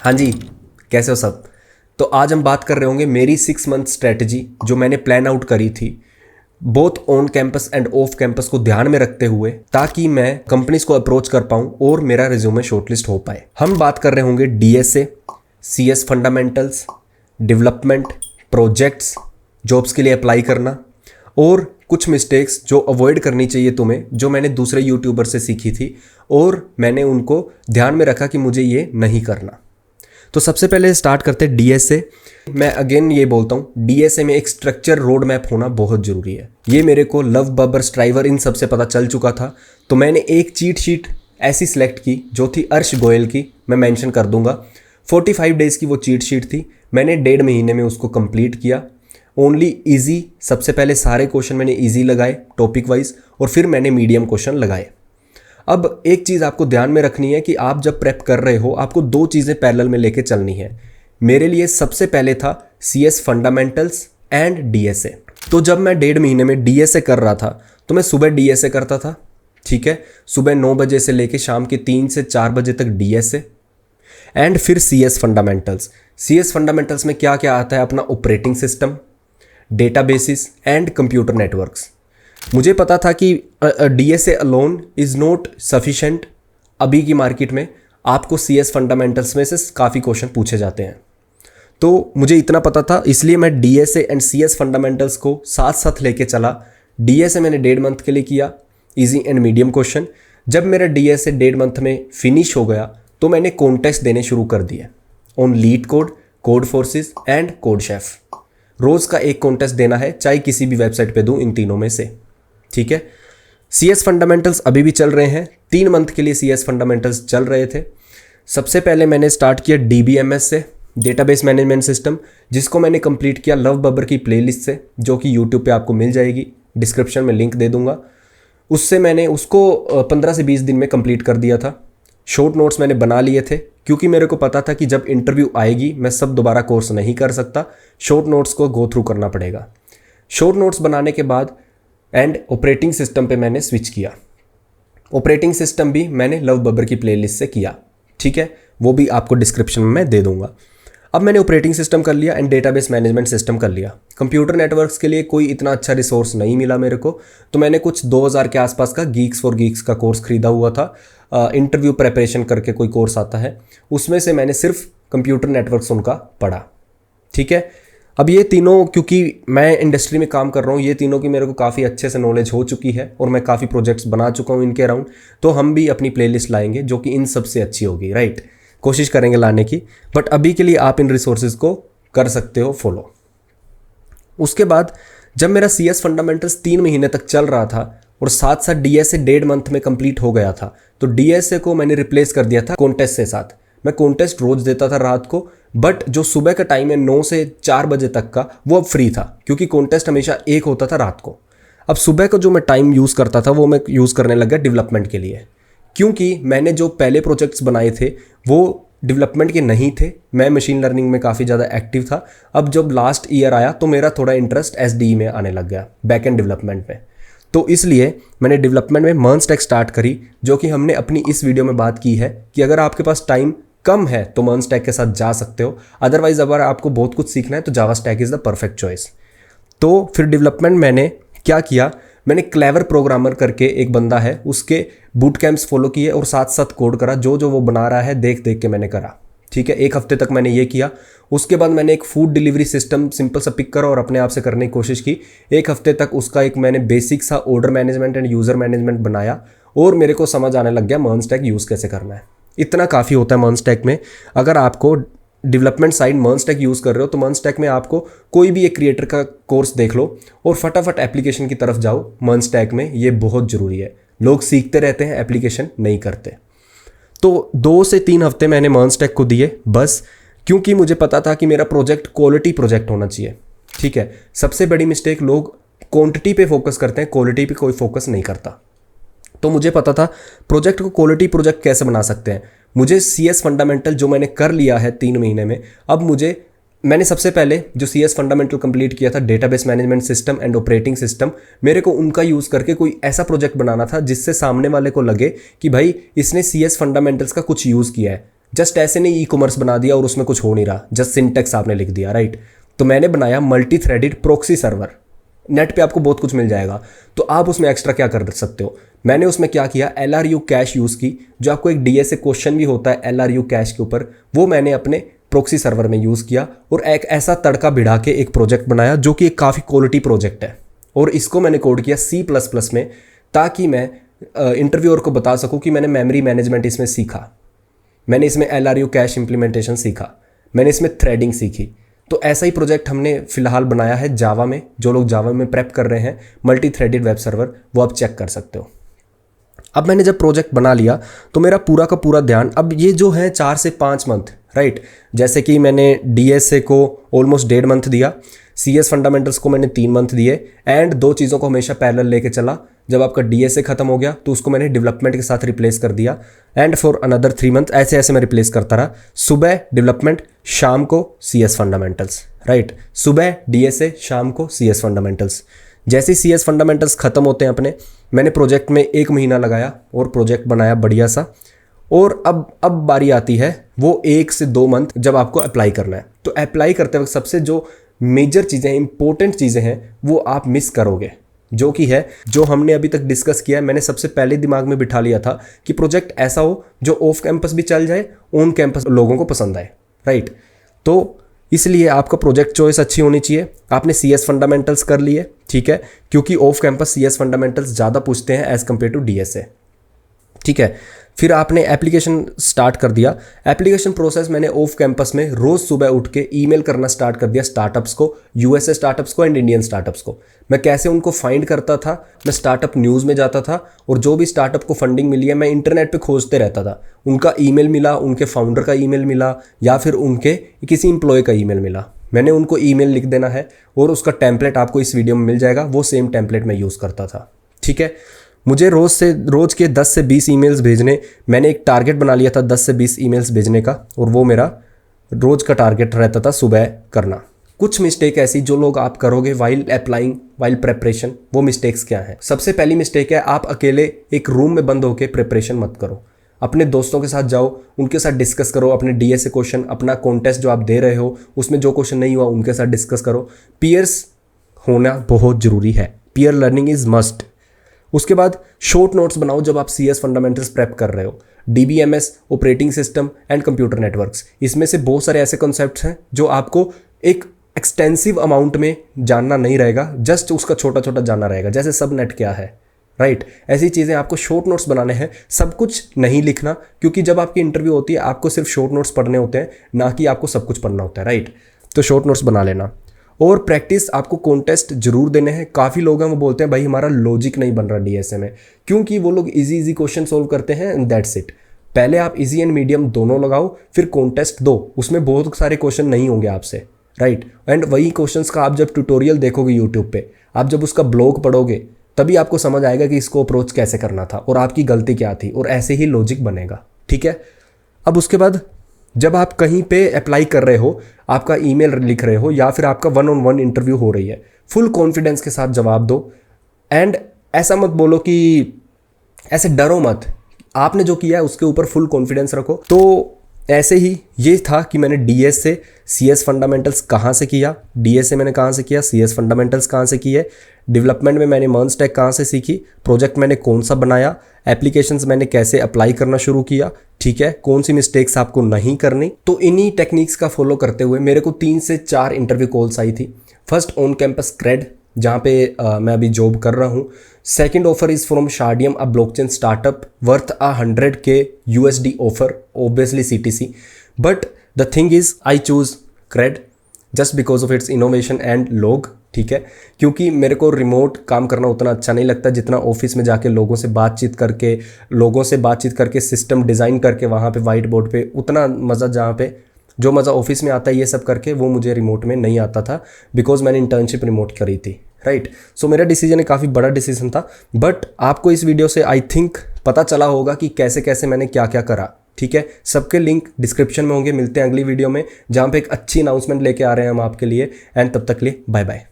हाँ जी, कैसे हो सब। तो आज हम बात कर रहे होंगे मेरी 6 मंथ स्ट्रेटजी जो मैंने प्लान आउट करी थी, both on campus end off campus को ध्यान में रखते हुए, ताकि मैं कंपनीज को अप्रोच कर पाऊँ और मेरा रिज्यूमे शॉर्टलिस्ट हो पाए। हम बात कर रहे होंगे DSA, CS fundamentals, development, projects, jobs के लिए अप्लाई करना और कुछ मिस्टेक्स जो अवॉइड करनी चाहिए तुम्हें, जो मैंने दूसरे यूट्यूबर से सीखी थी और मैंने उनको ध्यान में रखा कि मुझे ये नहीं करना। तो सबसे पहले स्टार्ट करते हैं डीएसए। मैं अगेन ये बोलता हूँ, डीएसए में एक स्ट्रक्चर रोड मैप होना बहुत ज़रूरी है। ये मेरे को लव, बबर, स्ट्राइवर इन सब से पता चल चुका था। तो मैंने एक चीट शीट ऐसी सिलेक्ट की जो थी अर्श गोयल की, मैं मेंशन कर दूंगा। 45 डेज़ की वो चीट शीट थी। मैंने 1.5 महीने में उसको कंप्लीट किया। ओनली इजी, सबसे पहले सारे क्वेश्चन मैंने इजी लगाए टॉपिक वाइज, और फिर मैंने मीडियम क्वेश्चन लगाए। अब एक चीज़ आपको ध्यान में रखनी है कि आप जब प्रेप कर रहे हो, आपको 2 चीज़ें पैरेलल में लेके चलनी है। मेरे लिए सबसे पहले था सीएस फंडामेंटल्स एंड डीएसए। तो जब मैं 1.5 महीने में डीएसए कर रहा था, तो मैं सुबह डीएसए करता था, ठीक है। सुबह 9 बजे से लेके शाम के 3 से 4 बजे तक डीएसए, एंड फिर सीएस फंडामेंटल्स। सीएस फंडामेंटल्स में क्या क्या आता है? अपना operating system, databases and computer networks. मुझे पता था कि DSA alone is not sufficient. अभी की मार्केट में आपको सीएस फंडामेंटल्स में से काफ़ी क्वेश्चन पूछे जाते हैं, तो मुझे इतना पता था, इसलिए मैं डीएसए एंड सीएस फंडामेंटल्स को साथ साथ लेके चला। डीएसए मैंने 1.5 मंथ के लिए किया, इजी एंड मीडियम क्वेश्चन। जब मेरा डीएसए 1.5 मंथ में फिनिश हो गया, तो मैंने कॉन्टेस्ट देने शुरू कर दिए on LeetCode, Codeforces and CodeChef. रोज़ का एक कॉन्टेस्ट देना है, चाहे किसी भी वेबसाइट पे दूँ, इन तीनों में से, ठीक है। सीएस फंडामेंटल्स अभी भी चल रहे हैं। 3 मंथ के लिए सीएस फंडामेंटल्स चल रहे थे। सबसे पहले मैंने स्टार्ट किया डीबीएमएस से, डेटाबेस मैनेजमेंट सिस्टम, जिसको मैंने कंप्लीट किया लव बबर की प्लेलिस्ट से, जो कि यूट्यूब पे आपको मिल जाएगी, डिस्क्रिप्शन में लिंक दे दूंगा। उससे मैंने उसको 15 से 20 दिन में कंप्लीट कर दिया था। शॉर्ट नोट्स मैंने बना लिए थे, क्योंकि मेरे को पता था कि जब इंटरव्यू आएगी मैं सब दोबारा कोर्स नहीं कर सकता, शॉर्ट नोट्स को गो थ्रू करना पड़ेगा। शॉर्ट नोट्स बनाने के बाद एंड ऑपरेटिंग सिस्टम पे मैंने स्विच किया। ऑपरेटिंग सिस्टम भी मैंने लव बबर की प्लेलिस्ट से किया, ठीक है। वो भी आपको डिस्क्रिप्शन में मैं दे दूंगा। अब मैंने ऑपरेटिंग सिस्टम कर लिया एंड डेटाबेस मैनेजमेंट सिस्टम कर लिया। कंप्यूटर नेटवर्क्स के लिए कोई इतना अच्छा रिसोर्स नहीं मिला मेरे को, तो मैंने कुछ 2000 के आसपास का गीक्स फॉर गीक्स का कोर्स खरीदा हुआ था। इंटरव्यू प्रेपरेशन करके कोई कोर्स आता है, उसमें से मैंने सिर्फ कंप्यूटर नेटवर्क्स उनका पढ़ा, ठीक है। अब ये तीनों, क्योंकि मैं इंडस्ट्री में काम कर रहा हूँ, ये तीनों की मेरे को काफ़ी अच्छे से नॉलेज हो चुकी है और मैं काफ़ी प्रोजेक्ट्स बना चुका हूँ इनके अराउंड। तो हम भी अपनी प्लेलिस्ट लाएंगे जो कि इन सबसे अच्छी होगी, राइट। कोशिश करेंगे लाने की, बट अभी के लिए आप इन रिसोर्सेज को कर सकते हो फॉलो। उसके बाद जब मेरा सीएस फंडामेंटल्स 3 महीने तक चल रहा था और साथ साथ डीएसए 1.5 मंथ में कंप्लीट हो गया था, तो डीएसए को मैंने रिप्लेस कर दिया था कॉन्टेस्ट के साथ। मैं कॉन्टेस्ट रोज़ देता था रात को, बट जो सुबह का टाइम है 9 से 4 बजे तक का, वो अब फ्री था, क्योंकि कॉन्टेस्ट हमेशा एक होता था रात को। अब सुबह का जो मैं टाइम यूज़ करता था, वो मैं यूज़ करने लग गया डेवलपमेंट के लिए, क्योंकि मैंने जो पहले प्रोजेक्ट्स बनाए थे वो डेवलपमेंट के नहीं थे। मैं मशीन लर्निंग में काफ़ी ज़्यादा एक्टिव था। अब जब लास्ट ईयर आया, तो मेरा थोड़ा इंटरेस्ट एसडीई में आने लग गया, बैक एंड डेवलपमेंट में। तो इसलिए मैंने डेवलपमेंट में मर्न स्टैक स्टार्ट करी, जो कि हमने अपनी इस वीडियो में बात की है कि अगर आपके पास टाइम कम है तो मर्न स्टैक के साथ जा सकते हो। अदरवाइज अगर आपको बहुत कुछ सीखना है तो Java stack is the perfect choice. तो फिर डेवलपमेंट मैंने क्या किया, मैंने क्लेवर प्रोग्रामर करके एक बंदा है, उसके बूट कैंप्स फॉलो किए और साथ साथ कोड करा। जो जो वो बना रहा है देख देख के मैंने करा, ठीक है। 1 हफ्ते तक मैंने ये किया। उसके बाद मैंने एक फूड डिलीवरी सिस्टम सिंपल सा पिक करा और अपने आप से करने की कोशिश की। 1 हफ्ते तक उसका एक मैंने बेसिक सा order management end user management बनाया, और मेरे को समझ आने लग गया मर्न स्टैक यूज़ कैसे करना है। इतना काफ़ी होता है मर्न स्टैक में। अगर आपको development side MERN stack use कर रहे हो, तो मर्न स्टैक में आपको कोई भी एक क्रिएटर का कोर्स देख लो और फटाफट एप्लीकेशन की तरफ जाओ। मर्न स्टैक में ये बहुत ज़रूरी है। लोग सीखते रहते हैं, एप्लीकेशन नहीं करते। तो 2 से 3 हफ्ते मैंने मर्न स्टैक को दिए बस, क्योंकि मुझे पता था कि मेरा प्रोजेक्ट क्वालिटी प्रोजेक्ट होना चाहिए, ठीक है। सबसे बड़ी मिस्टेक, लोग क्वांटिटी पे फोकस करते हैं, क्वालिटी पे कोई फोकस नहीं करता। तो मुझे पता था प्रोजेक्ट को क्वालिटी प्रोजेक्ट कैसे बना सकते हैं। मुझे सीएस फंडामेंटल जो मैंने कर लिया है 3 महीने में, अब मैंने सबसे पहले जो सीएस फंडामेंटल कंप्लीट किया था, database management system and operating system, मेरे को उनका यूज़ करके कोई ऐसा प्रोजेक्ट बनाना था जिससे सामने वाले को लगे कि भाई इसने सीएस फंडामेंटल्स का कुछ यूज़ किया है। जस्ट ऐसे नहीं ई कॉमर्स बना दिया और उसमें कुछ हो नहीं रहा, जस्ट सिंटेक्स आपने लिख दिया, राइट। तो मैंने बनाया multi threaded proxy server. Net पे आपको बहुत कुछ मिल जाएगा, तो आप उसमें एक्स्ट्रा क्या कर सकते हो। मैंने उसमें क्या किया, LRU कैश यूज़ की, जो आपको एक DSA क्वेश्चन भी होता है LRU कैश के ऊपर, वो मैंने अपने प्रॉक्सी सर्वर में यूज़ किया और एक ऐसा तड़का भिड़ा के एक प्रोजेक्ट बनाया जो कि एक काफ़ी क्वालिटी प्रोजेक्ट है। और इसको मैंने कोड किया C++ में, ताकि मैं इंटरव्यूअर को बता सकूं कि मैंने मेमोरी मैनेजमेंट इसमें सीखा, मैंने इसमें LRU कैश इंप्लीमेंटेशन सीखा, मैंने इसमें थ्रेडिंग सीखी। तो ऐसा ही प्रोजेक्ट हमने फिलहाल बनाया है जावा में। जो लोग जावा में प्रेप कर रहे हैं मल्टी थ्रेडेड वेब सर्वर, वो आप चेक कर सकते हो। अब मैंने जब प्रोजेक्ट बना लिया तो मेरा पूरा का पूरा ध्यान, अब ये जो है 4 से 5 मंथ, राइट। जैसे कि मैंने DSA को ऑलमोस्ट 1.5 मंथ दिया, CS फंडामेंटल्स को मैंने 3 मंथ दिए, एंड 2 चीज़ों को हमेशा पैरेलल लेके चला। जब आपका DSA खत्म हो गया तो उसको मैंने डेवलपमेंट के साथ रिप्लेस कर दिया, एंड फॉर अनदर 3 मंथ ऐसे ऐसे मैं रिप्लेस करता रहा। सुबह डेवलपमेंट, शाम को CS फंडामेंटल्स, राइट। सुबह DSA, शाम को CS फंडामेंटल्स। जैसे ही CS फंडामेंटल्स खत्म होते हैं अपने, मैंने प्रोजेक्ट में 1 महीना लगाया और प्रोजेक्ट बनाया बढ़िया सा। और अब बारी आती है वो 1 से 2 मंथ जब आपको अप्लाई करना है। तो अप्लाई करते वक्त सबसे जो मेजर चीज़ें, इंपॉर्टेंट चीज़ें हैं, वो आप मिस करोगे, जो कि है जो हमने अभी तक डिस्कस किया है। मैंने सबसे पहले दिमाग में बिठा लिया था कि प्रोजेक्ट ऐसा हो जो ऑफ कैंपस भी चल जाए, ऑन कैंपस लोगों को पसंद आए, राइट। तो इसलिए आपका प्रोजेक्ट चॉइस अच्छी होनी चाहिए। आपने CS फंडामेंटल्स कर लिए, ठीक है, क्योंकि ऑफ कैंपस CS फंडामेंटल्स ज़्यादा पूछते हैं एज़ कम्पेयर टू DSA, ठीक है। फिर आपने एप्लीकेशन स्टार्ट कर दिया। एप्लीकेशन प्रोसेस मैंने ऑफ कैंपस में रोज़ सुबह उठ के ईमेल करना स्टार्ट कर दिया स्टार्टअप्स को, USA स्टार्टअप्स को एंड इंडियन स्टार्टअप्स को। मैं कैसे उनको फाइंड करता था, मैं स्टार्टअप न्यूज़ में जाता था और जो भी स्टार्टअप को फंडिंग मिली है मैं इंटरनेट पे खोजते रहता था। उनका ईमेल मिला, उनके फाउंडर का ईमेल मिला, या फिर उनके किसी एम्प्लॉय का ईमेल मिला, मैंने उनको ईमेल लिख देना है और उसका टेम्पलेट आपको इस वीडियो में मिल जाएगा। वो सेम टेम्पलेट मैं यूज़ करता था, ठीक है। मुझे रोज़ के 10 से 20 ईमेल्स भेजने, मैंने एक टारगेट बना लिया था 10 से 20 ईमेल्स भेजने का, और वो मेरा रोज़ का टारगेट रहता था सुबह करना। कुछ मिस्टेक ऐसी जो लोग आप करोगे वाइल अप्लाइंग, वाइल प्रेपरेशन, वो मिस्टेक्स क्या हैं। सबसे पहली मिस्टेक है, आप अकेले एक रूम में बंद होकर प्रिपरेशन मत करो। अपने दोस्तों के साथ जाओ, उनके साथ डिस्कस करो अपने DSA क्वेश्चन, अपना कॉन्टेस्ट जो आप दे रहे हो उसमें जो क्वेश्चन नहीं हुआ उनके साथ डिस्कस करो। पीयर्स होना बहुत ज़रूरी है, पीयर लर्निंग इज़ मस्ट। उसके बाद शॉर्ट नोट्स बनाओ जब आप CS फंडामेंटल्स प्रेप कर रहे हो। DBMS, operating system and computer networks, इसमें से बहुत सारे ऐसे कॉन्सेप्ट्स हैं जो आपको एक एक्सटेंसिव अमाउंट में जानना नहीं रहेगा, जस्ट उसका छोटा छोटा जानना रहेगा, जैसे सब नेट क्या है, राइट। ऐसी चीज़ें आपको शॉर्ट नोट्स बनाने हैं, सब कुछ नहीं लिखना, क्योंकि जब आपकी इंटरव्यू होती है आपको सिर्फ शॉर्ट नोट्स पढ़ने होते हैं, ना कि आपको सब कुछ पढ़ना होता है, राइट। तो शॉर्ट नोट्स बना लेना। और प्रैक्टिस आपको कॉन्टेस्ट जरूर देने हैं। काफ़ी लोग हैं वो बोलते हैं भाई हमारा लॉजिक नहीं बन रहा DSA में, क्योंकि वो लोग इजी क्वेश्चन सोल्व करते हैं एंड दैट्स इट। पहले आप इजी एंड मीडियम दोनों लगाओ, फिर कॉन्टेस्ट दो, उसमें बहुत सारे क्वेश्चन नहीं होंगे आपसे, राइट। एंड वही क्वेश्चंस का आप जब ट्यूटोरियल देखोगे यूट्यूब पे, आप जब उसका ब्लॉग पढ़ोगे, तभी आपको समझ आएगा कि इसको अप्रोच कैसे करना था और आपकी गलती क्या थी, और ऐसे ही लॉजिक बनेगा, ठीक है। अब उसके बाद जब आप कहीं पे अप्लाई कर रहे हो, आपका ईमेल लिख रहे हो या फिर आपका 1-on-1 इंटरव्यू हो रही है, फुल कॉन्फिडेंस के साथ जवाब दो। एंड ऐसा मत बोलो कि ऐसे डरो मत, आपने जो किया है उसके ऊपर फुल कॉन्फिडेंस रखो। तो ऐसे ही ये था कि मैंने DSA CS फंडामेंटल्स कहाँ से किया, DSA मैंने कहाँ से किया, CS फंडामेंटल्स कहाँ से किए, डेवलपमेंट में मैंने MERN स्टैक कहाँ से सीखी, प्रोजेक्ट मैंने कौन सा बनाया, एप्लीकेशंस मैंने कैसे अप्लाई करना शुरू किया, ठीक है, कौन सी मिस्टेक्स आपको नहीं करनी। तो इन्हीं टेक्निक्स का फॉलो करते हुए मेरे को 3 से 4 इंटरव्यू कॉल्स आई थी। फर्स्ट ऑन कैंपस क्रेड, जहाँ पे मैं अभी जॉब कर रहा हूँ। Second offer is from Shardeum, a blockchain startup worth $100K USD offer, obviously CTC। But the thing is I choose CRED just because of its innovation and लोग, ठीक है, क्योंकि मेरे को रिमोट काम करना उतना अच्छा नहीं लगता जितना ऑफिस में जाके लोगों से बातचीत करके सिस्टम डिज़ाइन करके वहाँ पे वाइट बोर्ड पे उतना मज़ा, जहाँ पे जो मज़ा ऑफिस में आता है ये सब करके, वो मुझे रिमोट में नहीं आता था, बिकॉज मैंने इंटर्नशिप रिमोट करी थी, राइट। सो मेरा डिसीजन काफ़ी बड़ा डिसीजन था। बट आपको इस वीडियो से आई थिंक पता चला होगा कि कैसे कैसे मैंने क्या क्या करा, ठीक है। सबके लिंक डिस्क्रिप्शन में होंगे। मिलते हैं अगली वीडियो में, जहाँ पे एक अच्छी अनाउंसमेंट लेके आ रहे हैं हम आपके लिए। एंड तब तक के लिए बाय बाय।